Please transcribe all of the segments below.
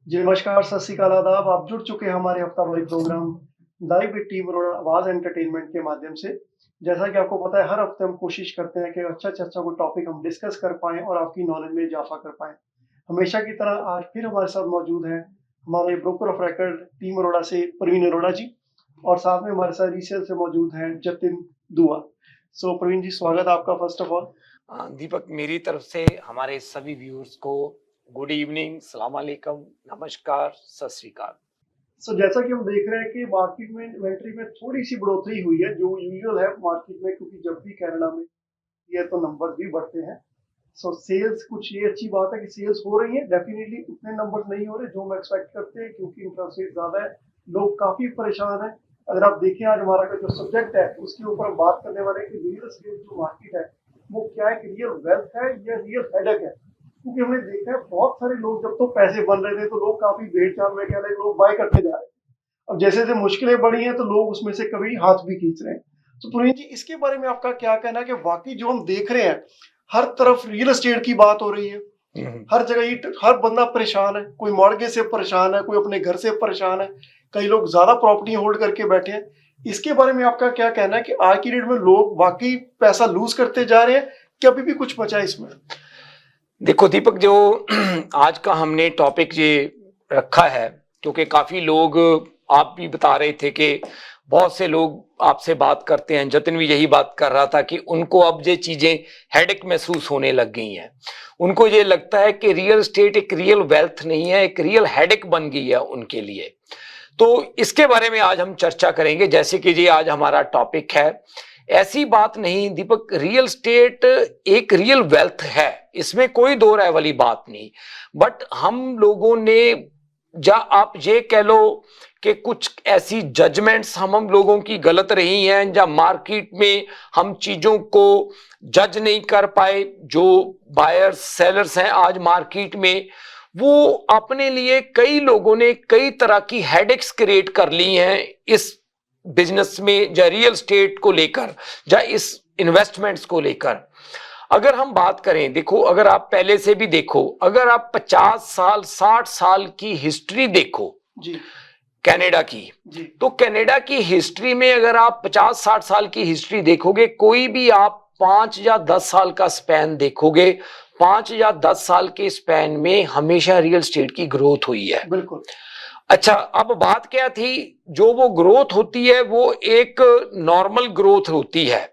जी, नमस्कार, सत श्री अकाल, आदाब। आप जुड़ चुके हैं हमारे हफ्तावारी प्रोग्राम लाइव विद टीम और आवाज़ एंटरटेनमेंट के माध्यम से। जैसा कि आपको पता है, हर हफ्ते हम कोशिश करते हैं कि अच्छा से अच्छा कोई टॉपिक हम डिस्कस कर पाएँ और आपकी नॉलेज में इज़ाफ़ा कर पाएँ। हमेशा की तरह आज फिर हमारे साथ मौजूद हैं हमारे broker of record team Arora से प्रवीण अरोड़ा जी, और साथ में हमारे साथ रीसेल से मौजूद हैं जतिन दुआ। सो प्रवीण जी, स्वागत है आपका फर्स्ट ऑफ ऑल। दीपक, मेरी तरफ से हमारे सभी व्यूअर्स को गुड इवनिंग, सलाम अलैकुम, नमस्कार, सत श्री अकाल। जैसा कि हम देख रहे हैं कि मार्केट में इन्वेंट्री में थोड़ी-सी बढ़ोतरी हुई है, जो यूजुअल है मार्केट में, क्योंकि जब भी कनाडा में ये तो नंबर भी बढ़ते हैं। सेल्स, कुछ ये अच्छी बात है कि सेल्स हो रही है, डेफिनिटली उतने नंबर नहीं हो रहे जो हम एक्सपेक्ट करते हैं, क्योंकि इंटरेस्ट रेट ज़्यादा है, लोग काफ़ी परेशान हैं। अगर आप देखें, आज हमारा का जो सब्जेक्ट है उसके ऊपर हम बात करने वाले हैं कि रियल एस्टेट जो मार्केट है वो क्या है, रियल वेल्थ है या रियल हेडेक है। क्योंकि हमने देखा है बहुत सारे लोग, जब तो पैसे बन रहे थे तो लोग काफ़ी भेड़ चाल में कह रहे, लोग बाय करते जा रहे हैं। अब जैसे जैसे मुश्किलें बढ़ी हैं तो लोग उसमें से कभी हाथ भी खींच रहे हैं। तो पुनीत जी, इसके बारे में आपका क्या कहना है कि वाकई जो हम देख रहे हैं, हर तरफ रियल एस्टेट की बात हो रही है, हर जगह ही हर बंदा परेशान है, कोई मॉर्गेज से परेशान है, कोई अपने घर से परेशान है, कई लोग ज्यादा प्रॉपर्टी होल्ड करके बैठे हैं। इसके बारे में आपका क्या कहना है कि आज की डेट में लोग वाकई पैसा लूज करते जा रहे हैं कि अभी भी कुछ बचा है इसमें? देखो दीपक, जो आज का हमने टॉपिक ये रखा है, क्योंकि काफी लोग, आप भी बता रहे थे कि बहुत से लोग आपसे बात करते हैं, जतिन भी यही बात कर रहा था कि उनको अब ये चीजें हेडेक महसूस होने लग गई हैं। उनको ये लगता है कि रियल एस्टेट एक रियल वेल्थ नहीं है, एक रियल हेडेक बन गई है उनके लिए। तो इसके बारे में आज हम चर्चा करेंगे, जैसे कि ये आज हमारा टॉपिक है। ऐसी बात नहीं दीपक, रियल स्टेट एक रियल वेल्थ है, इसमें कोई दो राय वाली बात नहीं। बट हम लोगों ने, या आप ये कह लो कि कुछ ऐसी जजमेंट्स हम लोगों की गलत रही हैं, या मार्केट में हम चीजों को जज नहीं कर पाए। जो बायर्स सेलर्स हैं आज मार्केट में, वो अपने लिए, कई लोगों ने कई तरह की हेडेक्स क्रिएट कर ली हैं इस बिजनेस में, या रियल स्टेट को लेकर, या इस इन्वेस्टमेंट्स को लेकर। अगर हम बात करें, देखो, अगर आप पहले से भी देखो, अगर आप 50 साल 60 साल की हिस्ट्री देखो जी, कनाडा की, जी, तो कनाडा की हिस्ट्री में अगर आप 50-60 साल की हिस्ट्री देखोगे, कोई भी आप 5 या 10 साल का स्पैन देखोगे, 5 या 10 साल के स्पैन में हमेशा रियल स्टेट की ग्रोथ हुई है। बिल्कुल। अच्छा, अब बात क्या थी, जो वो ग्रोथ होती है वो एक नॉर्मल ग्रोथ होती है।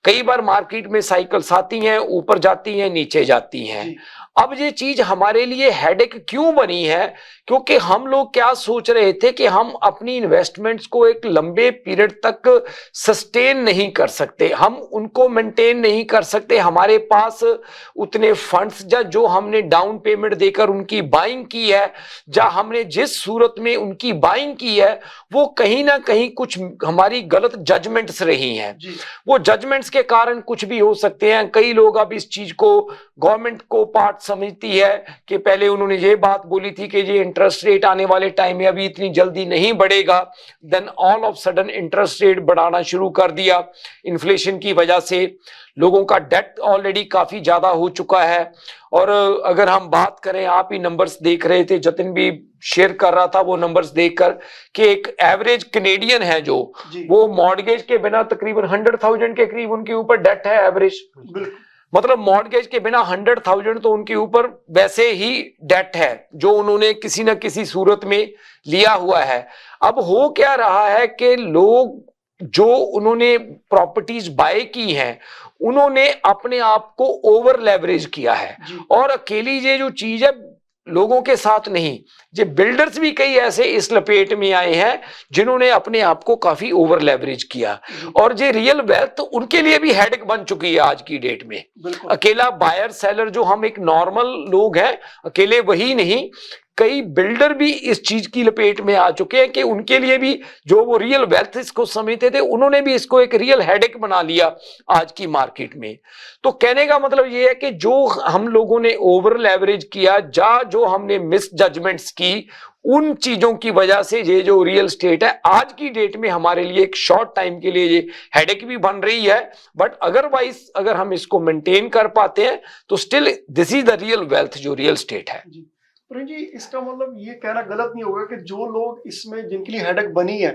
कई बार मार्केट में साइकिल्स आती हैं, ऊपर जाती हैं, नीचे जाती हैं। जी, अब ये चीज हमारे लिए हेडेक क्यों बनी है? क्योंकि हम लोग क्या सोच रहे थे कि हम अपनी इन्वेस्टमेंट्स को एक लंबे पीरियड तक सस्टेन नहीं कर सकते, हम उनको मेंटेन नहीं कर सकते, हमारे पास उतने फंड्स, या जो हमने डाउन पेमेंट देकर उनकी बाइंग की है, या हमने जिस सूरत में उनकी बाइंग की है, वो कहीं ना कहीं कुछ हमारी गलत जजमेंट्स रही हैं। जी, वो जजमेंट्स के कारण कुछ भी हो सकते हैं। कई लोग अब इस चीज को, गवर्नमेंट को पार्ट समझती है कि पहले उन्होंने ये बात बोली थी कि ये इंटरेस्ट रेट आने वाले टाइम में अभी इतनी जल्दी नहीं बढ़ेगा, then all of sudden interest rate बढ़ाना शुरू कर दिया। इन्फ्लेशन की वजह से लोगों का डेट ऑलरेडी काफी ज्यादा हो चुका है। और अगर हम बात करें, आप ही नंबर्स देख रहे थे, जतिन भी शेयर कर रहा था वो नंबर्स देखकर, कि एक एवरेज कनेडियन है जो, जी, वो मॉर्गेज के बिना तकरीबन 100,000 के करीब उनके ऊपर डेट है एवरेज। बिल्कुल, मतलब मॉर्गेज के बिना 100,000 तो उनके ऊपर वैसे ही डेट है, जो उन्होंने किसी न किसी सूरत में लिया हुआ है। अब हो क्या रहा है कि लोग, जो उन्होंने प्रॉपर्टीज बाय की हैं, उन्होंने अपने आप को ओवर लेवरेज किया है। जी, और अकेली ये जो चीज है, लोगों के साथ नहीं, ये बिल्डर्स भी कई ऐसे इस लपेट में आए हैं जिन्होंने अपने आप को काफी ओवर लेवरेज किया। जी, और ये रियल वेल्थ उनके लिए भी हेडेक बन चुकी है आज की डेट में। बिल्कुल, अकेला बायर सेलर, जो हम एक नॉर्मल लोग हैं, अकेले वही नहीं, कई बिल्डर भी इस चीज की लपेट में आ चुके हैं कि उनके लिए भी, जो वो रियल वेल्थ इसको समझते थे, उन्होंने भी इसको एक रियल हेडेक बना लिया आज की मार्केट में। तो कहने का मतलब ये है कि जो हम लोगों ने ओवर लेवरेज किया, जो हमने मिस जजमेंट्स की, उन चीजों की वजह से ये जो रियल स्टेट है आज की डेट में हमारे लिए एक शॉर्ट टाइम के लिए ये हेडेक भी बन रही है। बट अदरवाइज अगर हम इसको मेंटेन कर पाते हैं तो still this is the real wealth जो रियल स्टेट है। जी। प्रवीण जी, इसका मतलब ये कहना गलत नहीं होगा कि जो लोग इसमें जिनके लिए हेडेक बनी है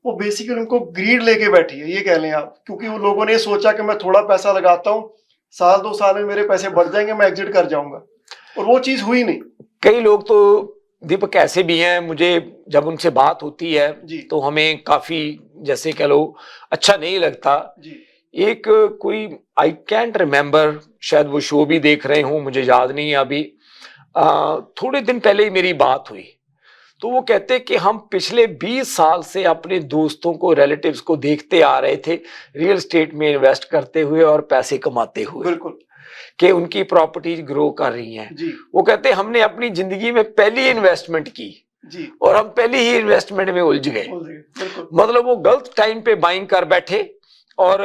वो बेसिकली उनको ग्रीड लेके बैठी है, ये कह लें आप, क्योंकि वो लोगों ने सोचा कि मैं थोड़ा पैसा लगाता हूँ, साल 2 साल में मेरे पैसे बढ़ जाएंगे, मैं एग्जिट कर जाऊंगा, और वो चीज हुई नहीं। कई लोग तो दीपक ऐसे भी हैं, मुझे जब उनसे बात होती है जी तो हमें काफी, जैसे कह लो, अच्छा नहीं लगता। जी एक कोई, आई कैंट रिमेम्बर, शायद वो शो भी देख रहे हो, मुझे याद नहीं है अभी, थोड़े दिन पहले ही मेरी बात हुई, तो वो कहते कि हम पिछले 20 साल से अपने दोस्तों को, रिलेटिव्स को देखते आ रहे थे रियल एस्टेट में इन्वेस्ट करते हुए और पैसे कमाते हुए, बिल्कुल कि उनकी प्रॉपर्टीज ग्रो कर रही हैं। जी वो कहते हमने अपनी जिंदगी में पहली इन्वेस्टमेंट की जी और हम पहली ही इन्वेस्टमेंट में उलझ गए। बिल्कुल मतलब वो गलत टाइम पे बाइंग कर बैठे, और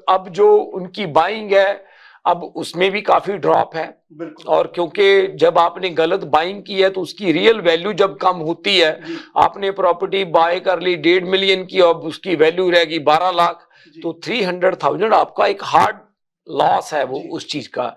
अब जो उनकी बाइंग है, अब उसमें भी काफी ड्रॉप है। बिल्कुल और क्योंकि जब आपने गलत बाइंग की है तो उसकी रियल वैल्यू जब कम होती है, जी आपने प्रॉपर्टी बाय कर ली 1.5 मिलियन की और उसकी वैल्यू रहेगी 12 लाख, जी तो 300,000 आपका एक हार्ड लॉस है वो जी उस चीज का।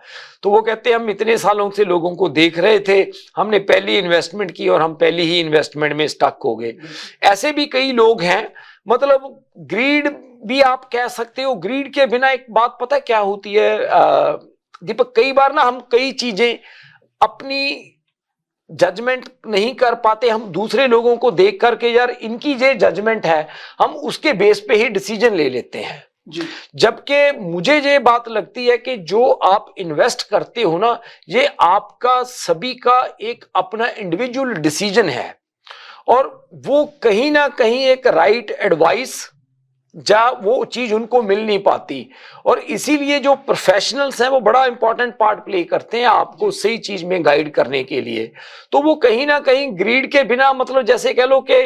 तो वो कहते हैं हम इतने सालों से लोगों को देख रहे थे, हमने पहली इन्वेस्टमेंट की और हम पहली ही इन्वेस्टमेंट में स्टक हो गए। बिल्कुल ऐसे भी कई लोग हैं, मतलब ग्रीड भी आप कह सकते हो। ग्रीड के बिना एक बात पता है क्या होती है दीपक, कई बार ना हम कई चीजें अपनी जजमेंट नहीं कर पाते, हम दूसरे लोगों को देख करके यार इनकी ये जजमेंट है, हम उसके बेस पे ही डिसीजन ले लेते हैं। जी जबकि मुझे ये बात लगती है कि जो आप इन्वेस्ट करते हो ना, ये आपका सभी का एक अपना इंडिविजुअल डिसीजन है, और वो कहीं ना कहीं एक राइट एडवाइस जा वो चीज उनको मिल नहीं पाती। और इसीलिए जो प्रोफेशनल्स हैं वो बड़ा इंपॉर्टेंट पार्ट प्ले करते हैं आपको सही चीज में गाइड करने के लिए। तो वो कहीं ना कहीं ग्रीड के बिना, मतलब जैसे कह लो कि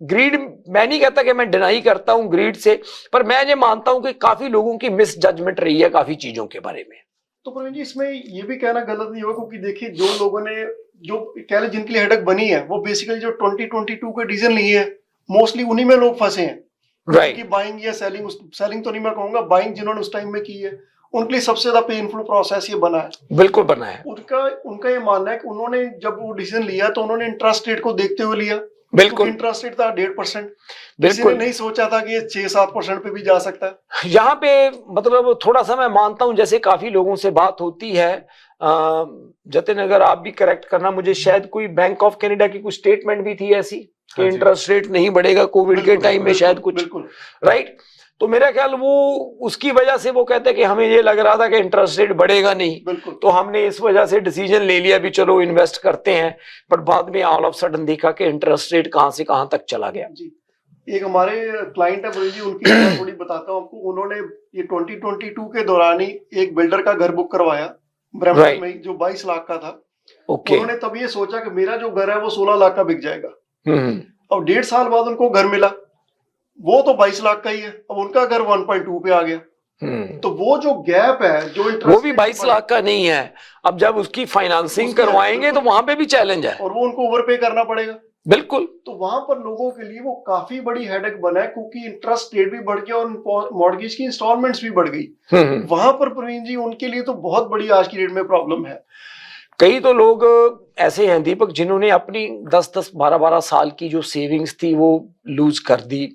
ग्रीड, मैं नहीं कहता कि मैं डिनाई करता हूं ग्रीड से, पर मैं ये मानता हूं कि काफी लोगों की मिस जजमेंट रही है काफी चीजों के बारे में। तो प्रवीण जी, इसमें ये भी कहना गलत नहीं होगा, क्योंकि देखिए जो लोगों ने, जो कह लें जिनके लिए हेडेक बनी है, वो बेसिकली जो 2022 के डिसीजन लिए हैं, मोस्टली उन्हीं में लोग फंसे हैं। राइट। कि बाइंग या सेलिंग, सेलिंग तो नहीं मैं कहूंगा, बाइंग जिन्होंने उस टाइम में की है उनके लिए सबसे ज्यादा पेनफुल प्रोसेस ये बना है। बिल्कुल बना है। उनका उनका ये मानना है कि उन्होंने जब वो डिसीजन लिया तो उन्होंने इंटरेस्ट रेट को देखते हुए लिया। बिल्कुल इंटरेस्ट रेट था 1.5%, किसी ने बिल्कुल। नहीं सोचा था कि ये 6-7% पे भी जा सकता है। यहाँ पे मतलब थोड़ा सा मैं मानता हूं, जैसे काफी लोगों से बात होती है, जतिन अगर आप भी करेक्ट करना मुझे, शायद कोई बैंक ऑफ कनाडा की कुछ स्टेटमेंट भी थी ऐसी कि हाँ जी। इंटरेस्ट रेट नहीं बढ़ेगा कोविड के टाइम में, शायद कुछ, बिल्कुल राइट। तो मेरा ख्याल वो उसकी वजह से वो कहते हैं कि हमें ये लग रहा था कि इंटरेस्ट रेट बढ़ेगा नहीं, बिल्कुल। तो हमने इस वजह से डिसीजन ले लिया भी चलो इन्वेस्ट करते हैं, बट बाद में ऑल ऑफ सडन देखा कि इंटरेस्ट रेट कहां से कहां तक चला गया। जी, एक हमारे क्लाइंट है प्रवीण जी, उनकी मैं थोड़ी बताता हूँ आपको। उन्होंने ये 2022 के दौरान ही एक बिल्डर का घर बुक करवाया ब्रह्मपुर Right. में, जो 22 लाख का था। ओके। उन्होंने तब ये सोचा कि मेरा जो घर है वो 16 लाख का बिक जाएगा। हम्म। अब 1.5 साल बाद उनको घर मिला, वो तो 22 लाख का ही है, अब उनका घर 1.2 पे आ गया। तो वो जो गैप है, जो वो इंटरेस्ट भी 22 लाख का नहीं है, अब जब उसकी फाइनेंसिंग उसकी है, करवाएंगे तो वहां पे भी चैलेंज है। और वो उनको ओवर पे करना पड़ेगा। बिल्कुल। तो वहां पर लोगों के लिए वो काफी बड़ी हेडेक बना है, क्योंकि इंटरेस्ट रेट भी बढ़ गया और मॉर्गेज की इंस्टॉलमेंट्स भी बढ़ गई। वहां पर प्रवीण जी उनके लिए तो बहुत बड़ी आज की डेट में प्रॉब्लम है। कई तो लोग ऐसे हैं दीपक जिन्होंने अपनी 10-10, 12-12 साल की जो सेविंग्स थी वो लूज कर दी,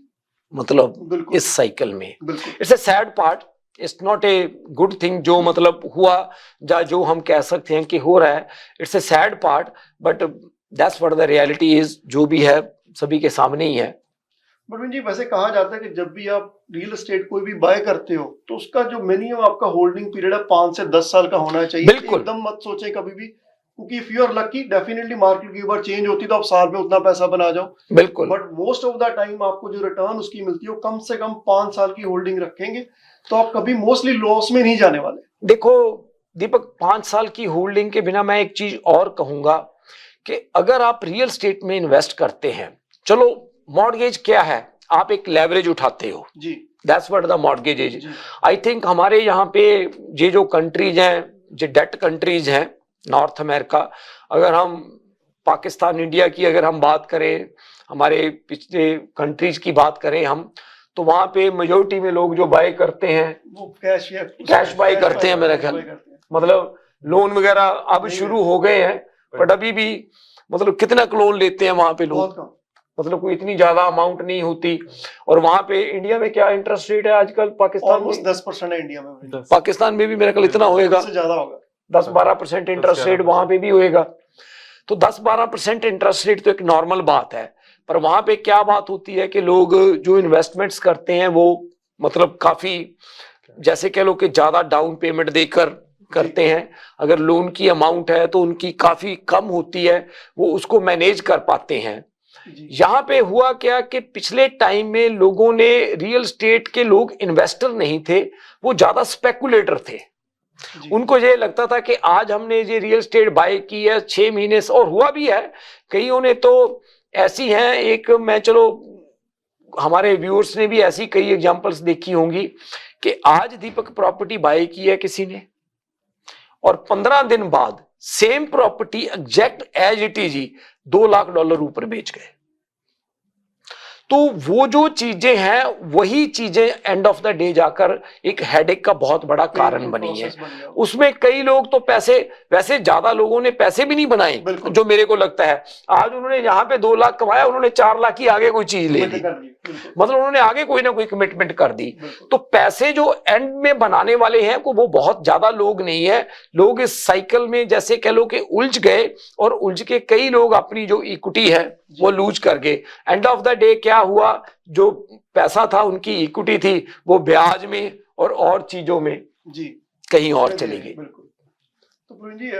मतलब बिल्कुल इस साइकिल में। बिल्कुल it's a sad part, it's not a good thing जो मतलब हुआ, जो हम कह सकते हैं कि हो रहा है, it's a sad part, but that's what the reality is, जो भी है सभी के सामने ही है। प्रवीण जी, वैसे कहा जाता है कि जब भी आप रियल एस्टेट कोई भी बाय करते हो तो उसका जो मिनिमम आपका होल्डिंग पीरियड है 5 से 10 साल का होना चाहिए। बिल्कुल। एकदम मत सोचें कभी भी, क्योंकि if you are lucky definitely market की बार चेंज होती है तो आप साल में उतना पैसा बना जाओ। बिल्कुल। But most of the time आपको जो रिटर्न उसकी मिलती है वो कम से कम 5 साल की होल्डिंग रखेंगे तो आप कभी मोस्टली लॉस में नहीं जाने वाले। देखो दीपक, 5 साल की होल्डिंग के बिना मैं एक चीज और कहूंगा कि अगर आप रियल एस्टेट में इन्वेस्ट करते हैं, चलो मॉर्गेज क्या है, आप एक लेवरेज उठाते हो, जी, that's what the mortgage is. जी, आई थिंक हमारे यहाँ पे ये जो कंट्रीज हैं, जो डेट कंट्रीज हैं नॉर्थ अमेरिका, अगर हम पाकिस्तान इंडिया की अगर हम बात करें, हमारे पिछले कंट्रीज की बात करें हम, तो वहां पे मेजोरिटी में लोग जो बाय करते हैं वो कैश बाय करते हैं मेरा ख्याल, मतलब लोन वगैरह अब नहीं शुरू हो गए हैं, बट अभी भी मतलब कितना लोन लेते हैं वहां पे लोग, बहुत कम। मतलब कोई इतनी ज्यादा अमाउंट नहीं होती। और वहां पे इंडिया में क्या इंटरेस्ट रेट है आजकल, पाकिस्तान ऑलमोस्ट में 10% है इंडिया में, पाकिस्तान में भी मेरे ख्याल इतना होएगा, उससे ज्यादा होगा, 10-12% इंटरेस्ट रेट वहां पे भी होएगा। तो 10-12% इंटरेस्ट रेट तो एक नॉर्मल बात है, पर वहां पे क्या बात होती है कि लोग जो इन्वेस्टमेंट्स करते हैं वो मतलब काफी, जैसे कह लो कि ज्यादा डाउन पेमेंट देकर करते हैं। अगर लोन की अमाउंट है तो उनकी काफी कम होती है, वो उसको मैनेज कर पाते हैं। यहाँ पे हुआ क्या कि पिछले टाइम में लोगों ने, रियल स्टेट के लोग इन्वेस्टर नहीं थे, वो ज्यादा स्पेकुलेटर थे। उनको ये लगता था कि आज हमने ये रियल स्टेट बाय की है 6 महीने से, और हुआ भी है, कईयों ने तो ऐसी हैं, एक मैं चलो हमारे व्यूअर्स ने भी ऐसी कई एग्जांपल्स देखी होंगी कि आज दीपक प्रॉपर्टी बाय की है किसी ने, और 15 दिन बाद same property exact as it is he $2 lakh ऊपर बेच गए। तो वो जो चीजें हैं वही चीजें एंड ऑफ द डे जाकर एक हेडेक का बहुत बड़ा कारण बनी है। उसमें कई लोग तो पैसे, वैसे ज्यादा लोगों ने पैसे भी नहीं बनाए, जो मेरे को लगता है आज उन्होंने यहाँ पे 2 लाख कमाया, उन्होंने 4 लाख की आगे कोई चीज ले ली, मतलब उन्होंने आगे कोई ना कोई कमिटमेंट कर दी। तो पैसे जो एंड में बनाने वाले हैं वो बहुत ज्यादा लोग नहीं है। लोग इस साइकिल में जैसे कह लो कि उलझ गए, और उलझ के कई लोग अपनी जो इक्विटी है वो लूज कर गए। एंड ऑफ द डे क्या हुआ, जो पैसा था उनकी इक्विटी थी वो ब्याज में और चीजों में जी कहीं और चली गई। बिल्कुल। तो प्रवीण जी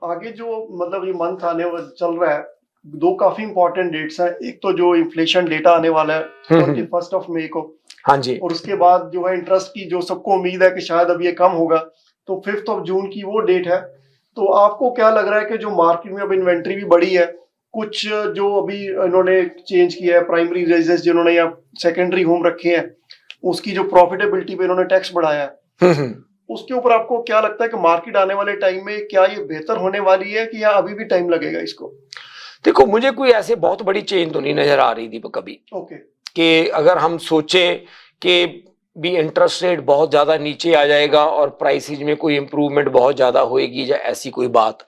आगे जो मतलब ये मंथ आने चल रहा है, 2 काफी इंपॉर्टेंट डेट्स हैं। एक तो जो इन्फ्लेशन डेटा आने वाला है 21 मई को, हाँ जी, और उसके बाद जो है इंटरेस्ट की जो सबको उम्मीद है कि शायद अब ये कम होगा, तो 5 जून की वो डेट है। तो आपको क्या लग रहा है कि जो मार्केट में अब इन्वेंट्री भी बढ़ी है, कुछ जो अभी इन्होंने चेंज किया है, प्राइमरी रेजिडेंस जिन्होंने या सेकेंडरी होम रखे हैं, उसकी जो प्रॉफिटेबिलिटी पे इन्होंने टैक्स बढ़ाया है, उसके ऊपर आपको क्या लगता है कि मार्केट आने वाले टाइम में क्या ये बेहतर होने वाली है कि या अभी भी टाइम लगेगा इसको? देखो, मुझे कोई ऐसे बहुत बड़ी चेंज तो नहीं नजर आ रही दीपक अभी, कि अगर हम सोचें कि भी इंटरेस्ट रेट बहुत ज्यादा नीचे आ जाएगा और प्राइसेज में कोई इंप्रूवमेंट बहुत ज्यादा होएगी या ऐसी कोई बात।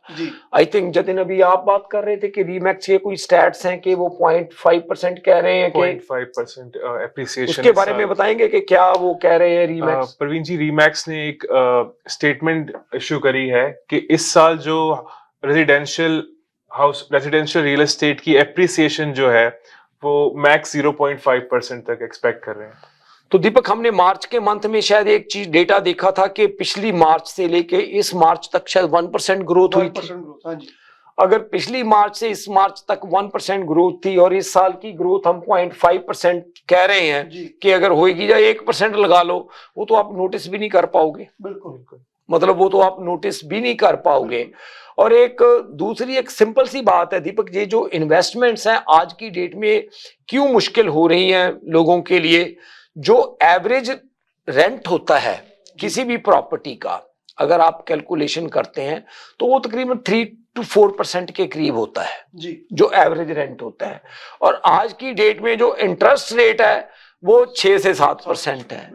आई थिंक जतिन अभी आप बात कर रहे थे कि रीमैक्स के कोई स्टैट्स हैं कि वो 0.5% कह रहे हैं कि 0.5% एप्रिसिएशन। उसके बारे में बताएंगे कि क्या वो कह रहे हैं रीमैक्स? प्रवीण जी, रीमैक्स ने एक स्टेटमेंट इश्यू करी है कि इस साल जो रेजिडेंशियल रियल एस्टेट की एप्रिसिएशन जो है वो मैक्स 0.5% तक एक्सपेक्ट कर रहे हैं। तो दीपक, हमने मार्च के मंथ में शायद एक चीज डेटा देखा था कि पिछली मार्च से लेके इस मार्च तक शायद 1% ग्रोथ हुई थी। हाँ जी। अगर पिछली मार्च से इस मार्च तक 1% ग्रोथ थी और इस साल की ग्रोथ हम 0.5% कह रहे हैं कि अगर होगी या 1% लगा लो, वो तो आप नोटिस भी नहीं कर पाओगे। बिल्कुल, मतलब वो तो आप नोटिस भी नहीं कर पाओगे। और एक दूसरी एक सिंपल सी बात है दीपक, ये जो इन्वेस्टमेंट्स हैं आज की डेट में क्यों मुश्किल हो रही हैं लोगों के लिए। जो एवरेज रेंट होता है किसी भी प्रॉपर्टी का, अगर आप कैलकुलेशन करते हैं तो वो तकरीबन 3 to 4% के करीब होता है जी, जो एवरेज रेंट होता है। और आज की डेट में जो इंटरेस्ट रेट है वो 6 से 7% है।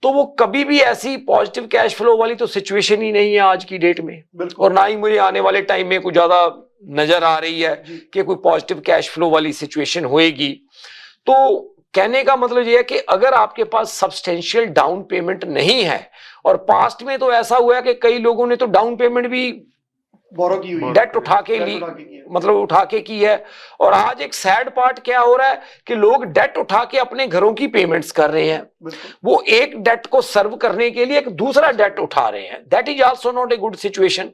तो वो कभी भी ऐसी पॉजिटिव कैश फ्लो वाली तो सिचुएशन ही नहीं है आज की डेट में, और ना ही मुझे आने वाले टाइम में कुछ ज्यादा नजर आ रही है कि कोई पॉजिटिव कैश फ्लो वाली सिचुएशन होएगी। तो कहने का मतलब यह है कि अगर आपके पास सब्सटेंशियल डाउन पेमेंट नहीं है, और पास्ट में तो ऐसा हुआ है कि कई लोगों ने तो डाउन पेमेंट भी बोरो की हुई, डेट उठा के ली, मतलब उठा के की है। और आज एक सैड पार्ट क्या हो रहा है कि लोग डेट उठा के अपने घरों की पेमेंट्स कर रहे हैं। वो एक डेट को सर्व करने के लिए एक दूसरा डेट उठा रहे हैं। That is also not a good situation.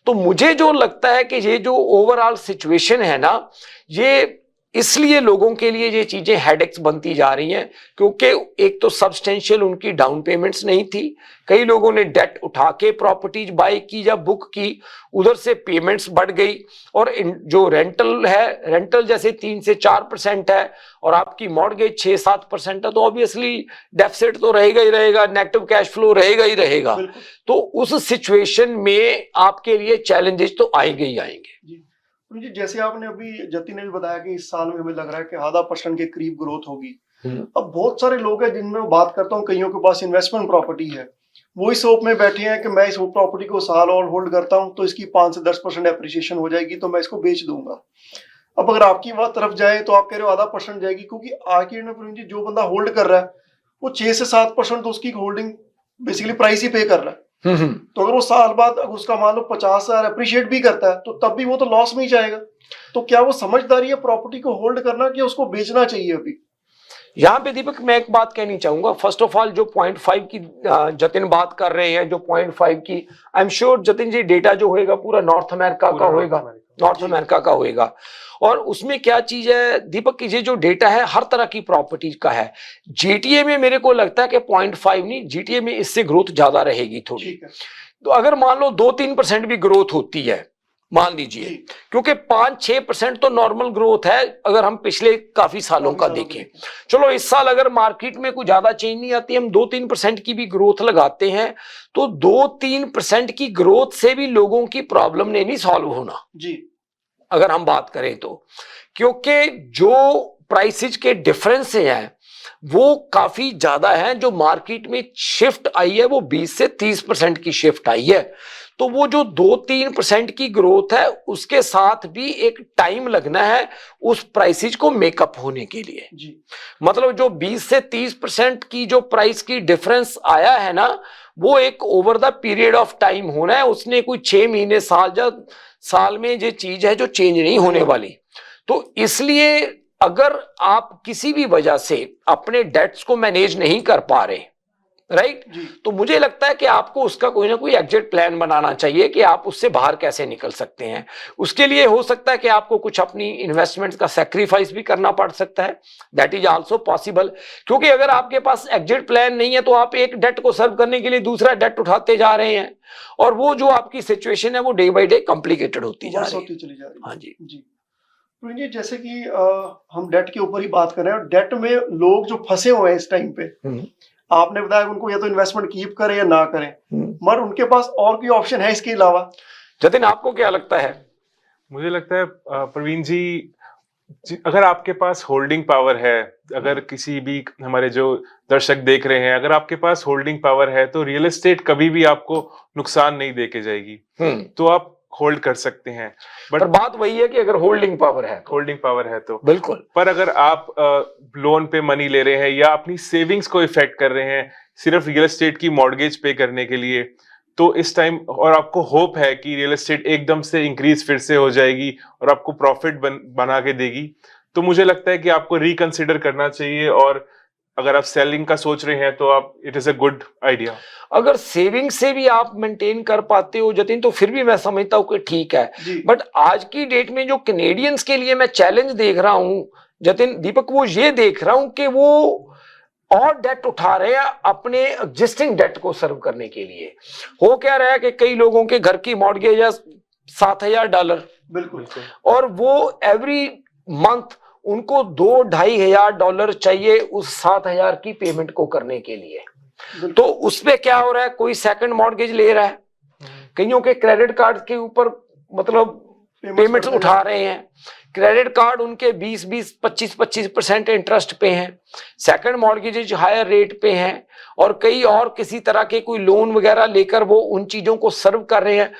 तो मुझे जो लगता है कि ये जो ओवरऑल सिचुएशन है ना, ये इसलिए लोगों के लिए ये चीजें हेडेक्स बनती जा रही हैं, क्योंकि एक तो सब्सटेंशियल उनकी डाउन पेमेंट्स नहीं थी, कई लोगों ने डेट उठा के प्रॉपर्टीज बाय की या बुक की, उधर से पेमेंट्स बढ़ गई, और जो रेंटल है, रेंटल जैसे 3 से 4% है और आपकी मॉर्गेज 6-7% है, तो ऑब्वियसली डेफिसिट तो रहेगा ही रहेगा, नेगेटिव कैश फ्लो रहेगा ही रहेगा। तो उस सिचुएशन में आपके लिए चैलेंजेस तो आएंगे ही आएंगे। जी, जैसे आपने अभी जतिन ने भी बताया कि इस साल में हमें लग रहा है कि 0.5% के करीब ग्रोथ होगी। अब बहुत सारे लोग हैं जिनमें बात करता हूँ, कईयों के पास इन्वेस्टमेंट प्रॉपर्टी है, वो इस होप में बैठे हैं कि मैं इस प्रॉपर्टी को साल और होल्ड करता हूं तो इसकी 5 से 10% एप्रिसिएशन हो जाएगी तो मैं इसको बेच दूंगा। अब अगर आपकी बात तरफ जाए तो आप कह रहे हो आधा परसेंट जाएगी, क्योंकि आज की डेट में प्रवीण जी जो बंदा होल्ड कर रहा है वो 6 से 7% तो उसकी होल्डिंग बेसिकली प्राइस ही पे कर रहा है। तो अगर वो साल बाद अगर उसका मान लो 50,000 अप्रिशिएट भी करता है तो तब भी वो तो लॉस में ही जाएगा। तो क्या वो समझदारी है प्रॉपर्टी को होल्ड करना कि उसको बेचना चाहिए अभी? यहाँ पे दीपक मैं एक बात कहनी चाहूंगा। फर्स्ट ऑफ ऑल जो 0.5 की जतिन बात कर रहे हैं, जो 0.5 की, I am sure Jatin ji data जो होएगा पूरा नॉर्थ अमेरिका का होएगा, नॉर्थ अमेरिका का होएगा। और उसमें क्या चीज है दीपक की, ये जो डेटा है हर तरह की प्रॉपर्टी का है। जीटीए में मेरे को लगता है कि 0.5 नहीं, जीटीए में इससे ग्रोथ ज्यादा रहेगी थोड़ी। तो अगर मान लो 2-3% भी ग्रोथ होती है, मान लीजिए, क्योंकि 5-6% तो नॉर्मल ग्रोथ है अगर हम पिछले काफी सालों का देखें। चलो इस साल अगर मार्केट में कोई ज्यादा चेंज नहीं आती, हम 2-3% की भी ग्रोथ लगाते हैं, तो 2-3% की ग्रोथ से भी लोगों की प्रॉब्लम नहीं सॉल्व होना जी, अगर हम बात करें तो। क्योंकि जो प्राइसेज के डिफरेंस हैं वो काफी ज्यादा है। जो मार्केट में शिफ्ट आई है वो 20 से 30% की शिफ्ट आई है। तो वो जो 2-3% की ग्रोथ है उसके साथ भी एक टाइम लगना है उस प्राइसेज को मेकअप होने के लिए जी। मतलब जो 20 से 30% की जो प्राइस की डिफरेंस आया है ना, वो एक over the period of time होना है। उसने कोई 6 महीने साल में ये चीज है जो चेंज नहीं होने वाली। तो इसलिए अगर आप किसी भी वजह से अपने डेट्स को मैनेज नहीं कर पा रहे, राइट, तो मुझे लगता है कि आपको उसका कोई ना कोई एग्जिट प्लान बनाना चाहिए कि आप उससे बाहर कैसे निकल सकते हैं। उसके लिए हो सकता है कि आपको कुछ अपनी इन्वेस्टमेंट्स का सैक्रिफाइस भी करना पड़ सकता है, दैट इज आल्सो पॉसिबल। क्योंकि अगर आपके पास एग्जिट प्लान नहीं है तो आप एक डेट को सर्व करने के लिए दूसरा डेट उठाते जा रहे हैं और वो जो आपकी सिचुएशन है वो डे बाई डे कॉम्प्लिकेटेड होती जा रही है। हाँ जी जी। तो जैसे कि हम डेट के ऊपर ही बात कर रहे हैं, डेट में लोग जो फंसे हुए हैं इस टाइम पे, आपने बताया उनको या तो इन्वेस्टमेंट कीप करें या ना करें, मगर उनके पास और कोई ऑप्शन है इसके अलावा? जतिन आपको क्या लगता है? मुझे लगता है प्रवीण जी, अगर आपके पास होल्डिंग पावर है, अगर किसी भी हमारे जो दर्शक देख रहे हैं, अगर आपके पास होल्डिंग पावर है तो रियल एस्टेट कभी भी आपको नुकसान नहीं देके जाएगी। तो आप होल्ड कर सकते हैं। बट बात वही है कि अगर होल्डिंग पावर है तो बिल्कुल। पर अगर आप लोन पे मनी ले रहे हैं या अपनी सेविंग्स को इफेक्ट कर रहे हैं सिर्फ रियल एस्टेट की मॉर्गेज पे करने के लिए, तो इस टाइम और आपको होप है कि रियल एस्टेट एकदम से इंक्रीज फिर से हो जाएगी और आपको प्रॉफिट बना के देगी, तो मुझे लगता है कि आपको रिकंसिडर करना चाहिए। और अगर आप सेलिंग का सोच रहे हैं तो आप, it is a good idea. अगर सेविंग से भी आप मेंटेन कर पाते हो जतिन तो फिर भी मैं समझता हूं कि ठीक है। बट आज की डेट में जो कैनेडियंस के लिए मैं चैलेंज देख रहा हूं जतिन, दीपक, वो ये देख रहा हूं कि वो और डेट उठा रहे हैं अपने एग्जिस्टिंग डेट को सर्व करने के लिए। हो क्या रहा है कि कई लोगों के घर की मॉर्गेज है $7,000, बिल्कुल, और वो एवरी मंथ उनको $2,500 चाहिए उस 7,000 की पेमेंट को करने के लिए। तो उसपे क्या हो रहा है, कोई सेकंड मॉर्गेज ले रहा है, कईयों के क्रेडिट कार्ड के ऊपर मतलब पेमेंट्स उठा रहे हैं। क्रेडिट कार्ड उनके 20-20, 25-25% इंटरेस्ट पे हैं, सेकंड मॉर्गेजेज हायर रेट पे हैं, और कई और किसी तरह के कोई लोन वगैरह लेकर वो उन चीजों को सर्व कर रहे हैं।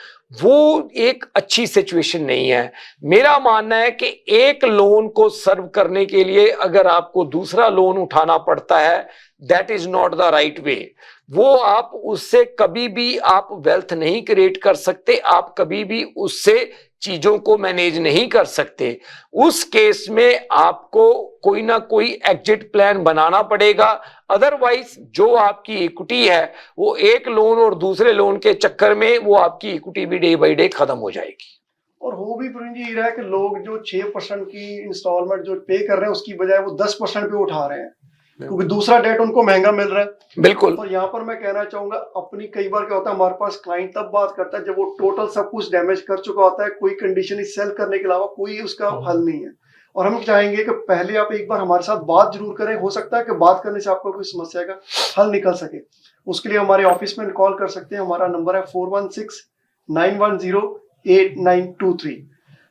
वो एक अच्छी सिचुएशन नहीं है। मेरा मानना है कि एक लोन को सर्व करने के लिए अगर आपको दूसरा लोन उठाना पड़ता है, that is not the right way. वो आप उससे कभी भी आप वेल्थ नहीं क्रिएट कर सकते, आप कभी भी उससे चीजों को मैनेज नहीं कर सकते। उस केस में आपको कोई ना कोई एग्जिट प्लान बनाना पड़ेगा, अदरवाइज जो आपकी इक्विटी है वो एक लोन और दूसरे लोन के चक्कर में वो आपकी इक्विटी भी डे बाई डे खत्म हो जाएगी। और हो भी प्रवीण जी रहा है कि लोग जो 6% की इंस्टॉलमेंट जो पे कर रहे हैं उसकी बजाय वो 10% पे उठा रहे हैं क्योंकि दूसरा डेट उनको महंगा मिल रहा है। बिल्कुल। और यहाँ पर मैं कहना चाहूंगा अपनी, कई बार क्या होता है हमारे पास क्लाइंट तब बात करता है जब वो टोटल सब कुछ डैमेज कर चुका होता है, कोई कंडीशन सेल करने के अलावा कोई उसका हल नहीं है। और हम चाहेंगे कि पहले आप एक बार हमारे साथ बात जरूर करें, हो सकता है कि बात करने से आपको कोई समस्या का हल निकल सके। उसके लिए हमारे ऑफिस में कॉल कर सकते हैं, हमारा नंबर है 4169108923।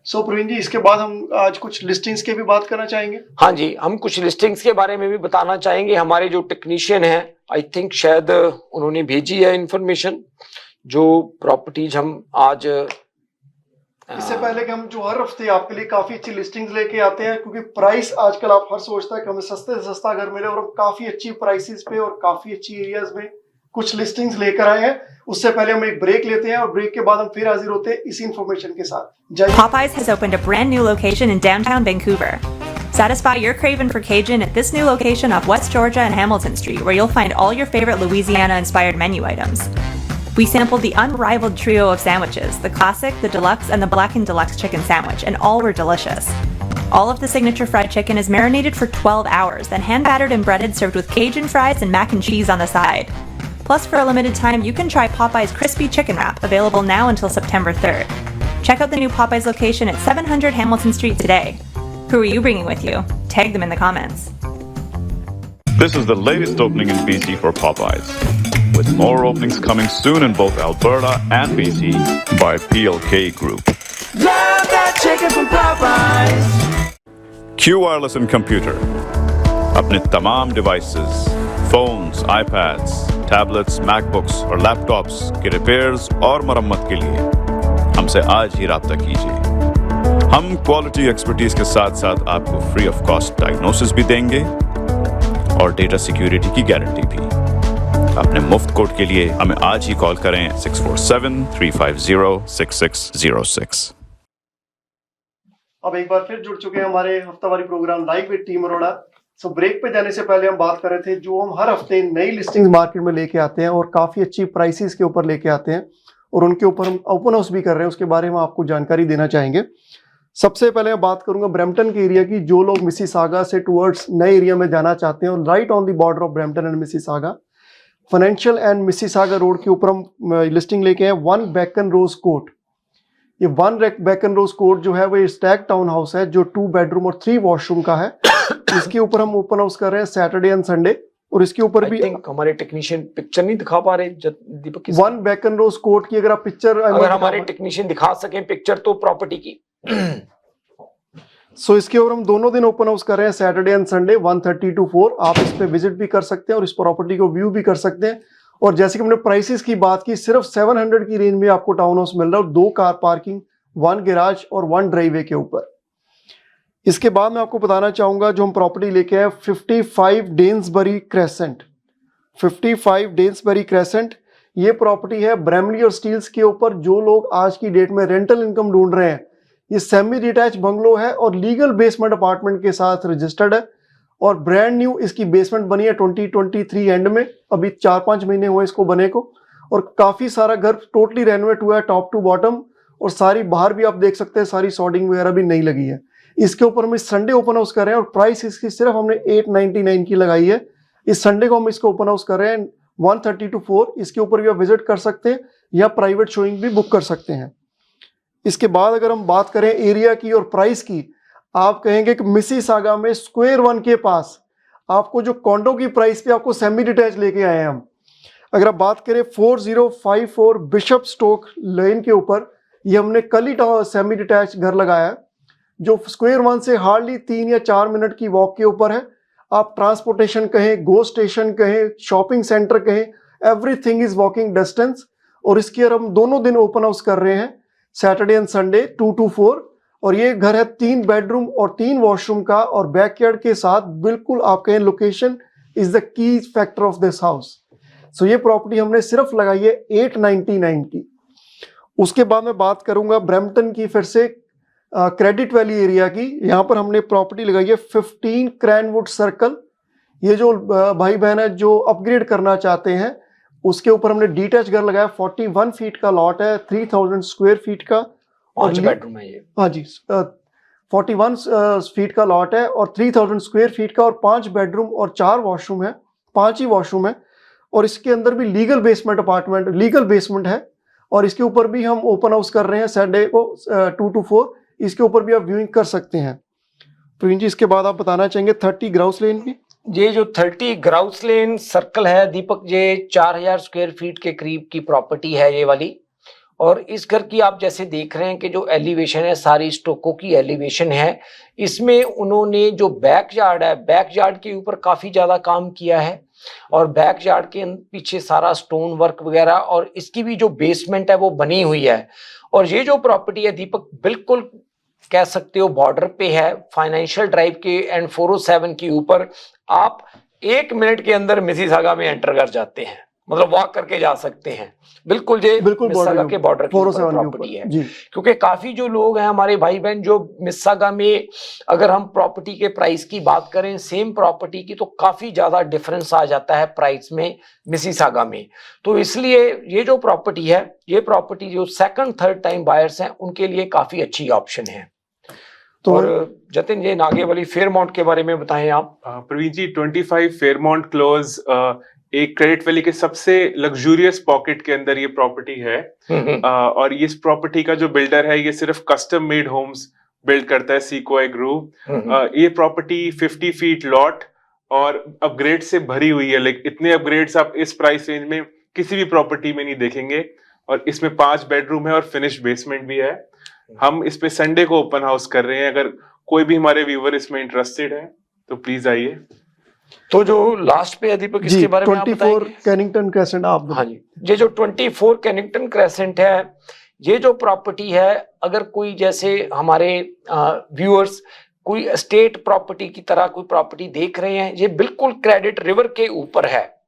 सो प्रवीण जी, इसके बाद हम आज कुछ लिस्टिंग्स के भी बात करना चाहेंगे। हाँ जी, हम कुछ लिस्टिंग्स के बारे में भी बताना चाहेंगे। हमारे जो टेक्नीशियन हैं आई थिंक शायद उन्होंने भेजी है इंफॉर्मेशन, जो प्रॉपर्टीज हम आज इससे पहले कि हम जो हर हफ्ते आपके लिए काफी अच्छी लिस्टिंग्स लेके आते हैं, क्योंकि प्राइस आजकल आप हर सोचता है कि हमें सस्ते से सस्ता घर मिले, और हम काफी अच्छी प्राइसेस पे और काफी अच्छी एरियाज में कुछ लिस्टिंग्स लेकर आए हैं। उससे पहले हम एक ब्रेक लेते हैं और ब्रेक के बाद हम फिर हाजिर होते हैं इसी इंफॉर्मेशन के साथ। जय Popeyes has opened a brand new location in downtown Vancouver. Satisfy your craving for Cajun at this new location off West Georgia and Hamilton Street, where you'll find all your favorite Louisiana-inspired menu items. We sampled the unrivaled trio of sandwiches, the classic, the deluxe, and the blackened deluxe chicken sandwich, and all were delicious. All of the signature fried chicken is marinated for 12 hours, then hand-battered and breaded, served with Cajun fries and mac and cheese on the side. Plus, for a limited time, you can try Popeye's Crispy Chicken Wrap, available now until September 3rd. Check out the new Popeye's location at 700 Hamilton Street today. Who are you bringing with you? Tag them in the comments. This is the latest opening in BC for Popeyes, with more openings coming soon in both Alberta and BC by PLK Group. Love that chicken from Popeyes. Q Wireless and Computer. अपने तमाम devices, phones, iPads, tablets, MacBooks और laptops के repairs और मरम्मत के लिए हमसे आज ही राब्ता कीजिए। हम क्वालिटी एक्सपर्टीज के साथ साथ आपको फ्री ऑफ कॉस्ट डायग्नोसिस भी देंगे और डेटा सिक्योरिटी की गारंटी भी। अपने मुफ्त कोड के लिए हमें आज ही कॉल करें 647-350-6606। अब एक बार फिर जुड़ चुके हैं हमारे हफ्तावारी program live with team Arora. So break पे जाने से पहले हम बात कर रहे थे जो हम हर हफ्ते नई लिस्टिंग्स मार्केट में लेके आते हैं और काफी अच्छी प्राइसेस के ऊपर लेके आते हैं, और उनके ऊपर हम ओपन हाउस भी कर रहे हैं, उसके बारे में आपको जानकारी देना चाहेंगे। सबसे पहले मैं बात करूंगा ब्रैम्पटन के एरिया की। जो लोग मिसिसागा से टुवर्ड्स नए एरिया में जाना चाहते हैं, और right on the border of Brampton and Mississauga, financial and Mississauga road के ऊपर हम लिस्टिंग लेके हैं 1 बेकन रोज कोर्ट। ये 1 बेकन रोज कोर्ट जो है वो स्टैक टाउन हाउस है, जो 2 बेडरूम और 3 वॉशरूम का है। इसके ऊपर हम ओपन हाउस कर रहे हैं सैटरडे एंड संडे, और इसके ऊपर भी हमारे टेक्नीशियन पिक्चर नहीं दिखा पा रहे दीपक की। 1 बेकन रोज कोर्ट की अगर आप पिक्चर अगर हमारे टेक्नीशियन दिखा सकें पिक्चर तो प्रॉपर्टी की। सो इसके ऊपर हम दोनों दिन ओपन हाउस कर रहे हैं सैटरडे एंड संडे 1:30 to 4। आप इस पे विजिट भी कर सकते हैं और इस प्रॉपर्टी को व्यू भी कर सकते हैं। और जैसे कि हमने प्राइसेस की बात की, सिर्फ 700 की रेंज में आपको टाउन हाउस मिल रहा है, 2 कार पार्किंग, 1 गैराज और 1 ड्राइववे के ऊपर। इसके बाद मैं आपको बताना चाहूंगा जो हम प्रॉपर्टी लेके आए 55 डेन्सबरी क्रेसेंट। 55 डेन्सबरी क्रेसेंट ये प्रॉपर्टी है ब्रेमली और स्टील्स के ऊपर। जो लोग आज की डेट में रेंटल इनकम ढूंढ रहे हैं, ये सेमी डिटैच बंगलो है और लीगल बेसमेंट अपार्टमेंट के साथ रजिस्टर्ड है, और ब्रांड न्यू इसकी बेसमेंट बनी है 2023 एंड में। अभी 4-5 महीने हुए इसको बने को, और काफी सारा घर टोटली रेनोवेट हुआ है टॉप टू बॉटम, और सारी बाहर भी आप देख सकते हैं सारी सॉर्डिंग वगैरह भी नहीं लगी है। इसके ऊपर हम इस संडे ओपन हाउस कर रहे हैं, और प्राइस इसकी सिर्फ हमने 899 की लगाई है। इस संडे को हम इसको ओपन हाउस कर रहे हैं 1:30 to 4। इसके ऊपर भी आप विजिट कर सकते हैं या प्राइवेट शोइंग भी बुक कर सकते हैं। इसके बाद अगर हम बात करें एरिया की और प्राइस की, आप कहेंगे कि मिसिसागा में स्क्वायर 1 के पास आपको जो कॉन्डो की प्राइस पे आपको सेमी डिटैच लेके आए हैं हम। अगर आप बात करें 4054 बिशप स्टोक लेन के ऊपर, ये हमने कल ही सेमी डिटैच घर लगाया, जो स्क्वायर 1 से हार्डली 3 या 4 मिनट की वॉक के ऊपर है। आप ट्रांसपोर्टेशन कहें, गो स्टेशन कहें, शॉपिंग सेंटर कहें, एवरीथिंग इज वॉकिंग डिस्टेंस। और इसके हम दोनों दिन ओपन हाउस कर रहे हैं सैटरडे एंड संडे 2 to 4। और ये घर है 3 बेडरूम और 3 वॉशरूम का, और बैकयार्ड के साथ। बिल्कुल आप कहें location is the key factor of this house. So ये प्रॉपर्टी हमने सिर्फ लगाई है 899 की। उसके बाद मैं बात करूंगा ब्रैम्पटन की फिर से क्रेडिट वैली एरिया की। यहाँ पर हमने प्रॉपर्टी लगाई है 15 क्रैनवुड सर्कल। ये जो भाई बहन है जो अपग्रेड करना चाहते हैं, उसके ऊपर हमने डिटैच घर लगाया। 41 फीट का लॉट है, 3000 स्क्वायर फीट का, और 5 बेडरूम है ये। हाँ जी, 41 फीट का लॉट है और 3000 स्क्वायर फीट का, और 5 बेडरूम और 4 वॉशरूम है, 5 ही वॉशरूम है। और इसके अंदर भी legal basement apartment, legal basement है। और इसके ऊपर भी हम ओपन हाउस कर रहे हैं संडे को 2 to 4। इसके ऊपर भी आप व्यूइंग कर सकते हैं। प्रवीण जी, इसके बाद आप बताना चाहेंगे 30 ग्राउस लेन की। ये जो 30 ग्राउस लेन सर्कल है दीपक, ये 4000 स्क्वायर फीट के करीब की प्रॉपर्टी है ये वाली, और इस घर की आप जैसे देख रहे हैं कि जो एलिवेशन है सारी स्टोको की एलिवेशन है। इसमें उन्होंने जो बैक यार्ड के ऊपर काफी ज्यादा काम किया है और बैक यार्ड के पीछे सारा स्टोन वर्क वगैरह, और इसकी भी जो बेसमेंट है वो बनी हुई है। और ये जो प्रॉपर्टी है दीपक, बिल्कुल कह सकते हो बॉर्डर पे है, फाइनेंशियल ड्राइव के एंड 407 के ऊपर। आप 1 मिनट के अंदर मिसिसागा में एंटर कर जाते हैं, मतलब वॉक करके जा सकते हैं। बिल्कुल मिसिसागा के बॉर्डर की प्रॉपर्टी है। क्योंकि काफी जो लोग हैं हमारे भाई बहन जो मिसिसागा में, अगर हम प्रॉपर्टी के प्राइस की बात करें सेम प्रॉपर्टी की, तो काफी ज्यादा डिफरेंस आ जाता है प्राइस में मिसिसागा में। तो इसलिए ये जो प्रॉपर्टी है, ये प्रॉपर्टी जो सेकंड थर्ड टाइम बायर्स हैं उनके लिए काफी अच्छी ऑप्शन है। तो और जतिन, ये नागेवली फेयरमाउंट के बारे में बताएं आप। प्रवीण जी, 25 फेयरमाउंट क्लोज एक क्रेडिट वैली के सबसे लग्जूरियस पॉकेट के अंदर ये प्रॉपर्टी है। और इस प्रॉपर्टी का जो बिल्डर है ये सिर्फ कस्टम मेड होम्स बिल्ड करता है, सीक्वाई ग्रुप। ये प्रॉपर्टी 50 फीट लॉट और अपग्रेड से भरी हुई है। लाइक इतने अपग्रेड्स आप इस प्राइस रेंज में किसी भी प्रॉपर्टी में नहीं देखेंगे। और इसमें 5 बेडरूम है और फिनिश बेसमेंट भी है। हम इस पे संडे को ओपन हाउस कर रहे हैं। अगर कोई भी हमारे व्यूअर इसमें इंटरेस्टेड है तो प्लीज आइए। तो जो लास्ट पे दीपक इसके बारे में आप बताएंगे। 24 कैनिंगटन क्रेसेंट आप। हाँ जी, ये जो 24 कैनिंगटन क्रेसेंट है, ये जो प्रॉपर्टी है, अगर कोई जैसे हमारे व्यूअर्स कोई एस्टेट प्रॉपर्टी की तरह कोई प्रॉपर्टी देख रहे हैं, ये बिल्कुल क्रेडिट रिवर के ऊपर है।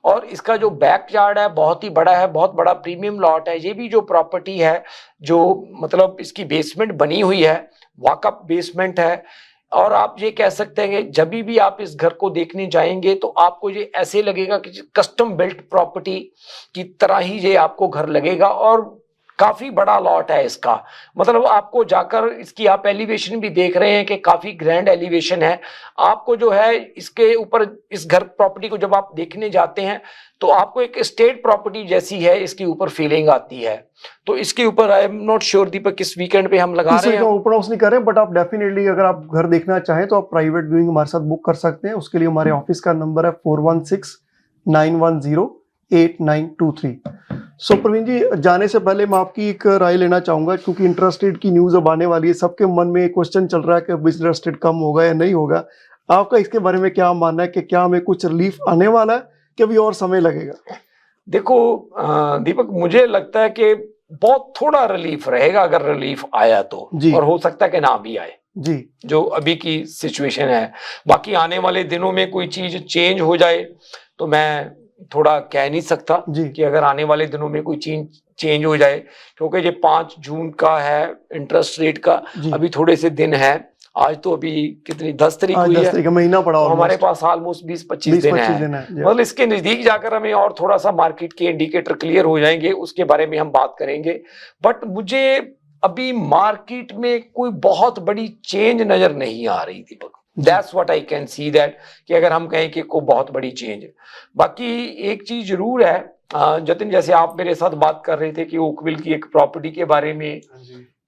और इसका जो बैक यार्ड है बहुत ही बड़ा है, बहुत बड़ा प्रीमियम लॉट है। ये भी जो प्रॉपर्टी है, जो मतलब इसकी बेसमेंट बनी हुई है, वॉकअप बेसमेंट है। और आप ये कह सकते हैं कि जब भी आप इस घर को देखने जाएंगे तो आपको ये ऐसे लगेगा कि कस्टम बिल्ट प्रॉपर्टी की तरह ही ये आपको घर लगेगा। और काफी बड़ा लॉट है इसका, मतलब आपको जाकर इसकी आप एलिवेशन भी देख रहे हैं कि काफी ग्रैंड एलिवेशन है। आपको जो है इसके ऊपर इस घर प्रॉपर्टी को जब आप देखने जाते हैं तो आपको एक स्टेट प्रॉपर्टी जैसी है इसके ऊपर फीलिंग आती है। तो इसके ऊपर आई एम नॉट श्योर दीपक किस वीकेंड पे हम लगा रहे हैं, ओपन हाउस नहीं कर रहे हैं, बट आप डेफिनेटली अगर आप घर देखना चाहें तो आप प्राइवेट व्यूइंग हमारे साथ बुक कर सकते हैं। उसके लिए हमारे ऑफिस का नंबर है 4169108923। सो प्रवीण जी, जाने से पहले मैं आपकी एक राय लेना चाहूंगा, क्योंकि इंटरेस्ट रेट की न्यूज अब आने वाली है। सबके मन में क्वेश्चन चल रहा है कि इंटरेस्ट रेट कम होगा या नहीं होगा। आपका इसके बारे में क्या मानना है कि क्या हमें कुछ रिलीफ आने वाला है कि अभी और समय लगेगा? देखो दीपक, मुझे लगता है कि बहुत थोड़ा रिलीफ रहेगा अगर रिलीफ आया तो, और हो सकता है कि ना भी आए जी, जो अभी की सिचुएशन है। बाकी आने वाले दिनों में कोई चीज चेंज हो जाए तो मैं थोड़ा कह नहीं सकता कि अगर आने वाले दिनों में कोई चेंज हो जाए, क्योंकि ये 5 जून का है इंटरेस्ट रेट का, अभी थोड़े से दिन है। आज तो अभी कितनी 10 तारीख हुई है, 10 तारीख का महीना पड़ा, तो हमारे पास ऑलमोस्ट 20-25 दिन है। मतलब इसके नजदीक जाकर हमें और थोड़ा सा मार्केट के इंडिकेटर क्लियर हो जाएंगे, उसके बारे में हम बात करेंगे। बट मुझे अभी मार्केट में कोई बहुत बड़ी चेंज नजर नहीं आ रही दीपक। That's what I can see that, कि अगर हम कहें कि कोई बहुत बड़ी चेंज है। बाकी एक चीज जरूर है जतिन, जैसे आप मेरे साथ बात कर रहे थे कि ओकविल की एक प्रॉपर्टी के बारे में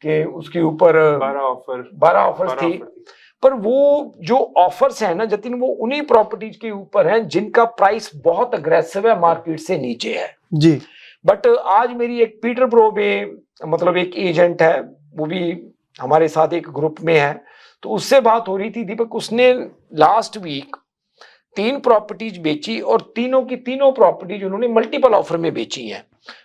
कि उसके ऊपर 12 ऑफर्स थी, पर वो जो ऑफर्स है ना जतिन, वो उन्हीं प्रॉपर्टीज के ऊपर हैं जिनका प्राइस बहुत अग्रेसिव है, मार्केट से नीचे है जी। बट आज मेरी एक पीटरब्रो में मतलब एक एजेंट है, वो भी हमारे साथ एक ग्रुप में है, तो उससे बात हो रही थी दीपक। उसने लास्ट वीक 3 प्रॉपर्टीज बेची और तीनों की तीनों प्रॉपर्टीज उन्होंने मल्टीपल ऑफर में बेची हैं।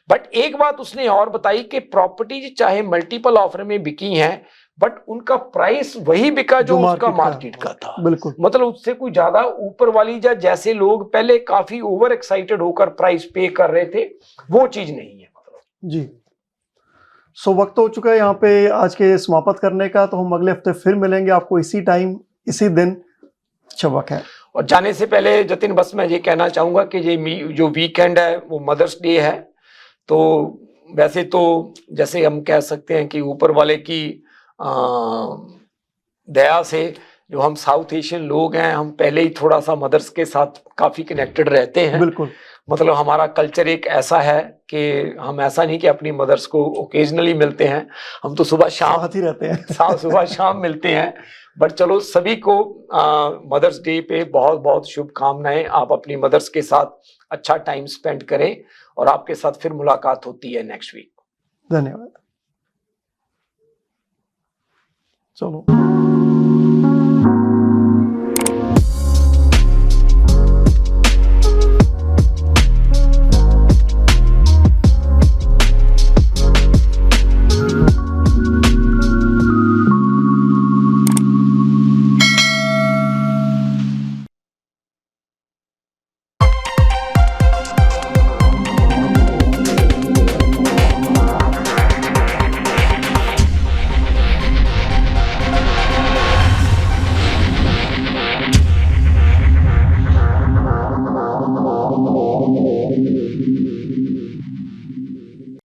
बट एक बात उसने और बताई कि प्रॉपर्टीज चाहे मल्टीपल ऑफर में बिकी हैं, बट उनका प्राइस वही बिका जो उसका मार्केट का था। बिल्कुल, मतलब उससे कोई ज्यादा ऊपर वाली जैसे लोग पहले काफी ओवर एक्साइटेड होकर प्राइस पे कर रहे थे, वो चीज नहीं है जी। सो वक्त हो चुका है यहाँ पे आज के समाप्त करने का, तो हम अगले हफ्ते फिर मिलेंगे आपको इसी टाइम इसी दिन। शबक है। और जाने से पहले जतिन बस मैं ये कहना चाहूंगा कि ये जो वीकेंड है वो मदर्स डे है, तो वैसे तो जैसे हम कह सकते हैं कि ऊपर वाले की दया से जो हम साउथ एशियन लोग हैं, हम पहले ही थोड़ा सा मदर्स के साथ काफी कनेक्टेड रहते हैं। बिल्कुल, मतलब हमारा कल्चर एक ऐसा है कि हम ऐसा नहीं कि अपनी मदर्स को ओकेजनली मिलते हैं, हम तो सुबह शाम ही रहते हैं सुबह शाम मिलते हैं। बट चलो सभी को मदर्स डे पे बहुत बहुत शुभकामनाएं। आप अपनी मदर्स के साथ अच्छा टाइम स्पेंड करें और आपके साथ फिर मुलाकात होती है नेक्स्ट वीक। धन्यवाद। चलो।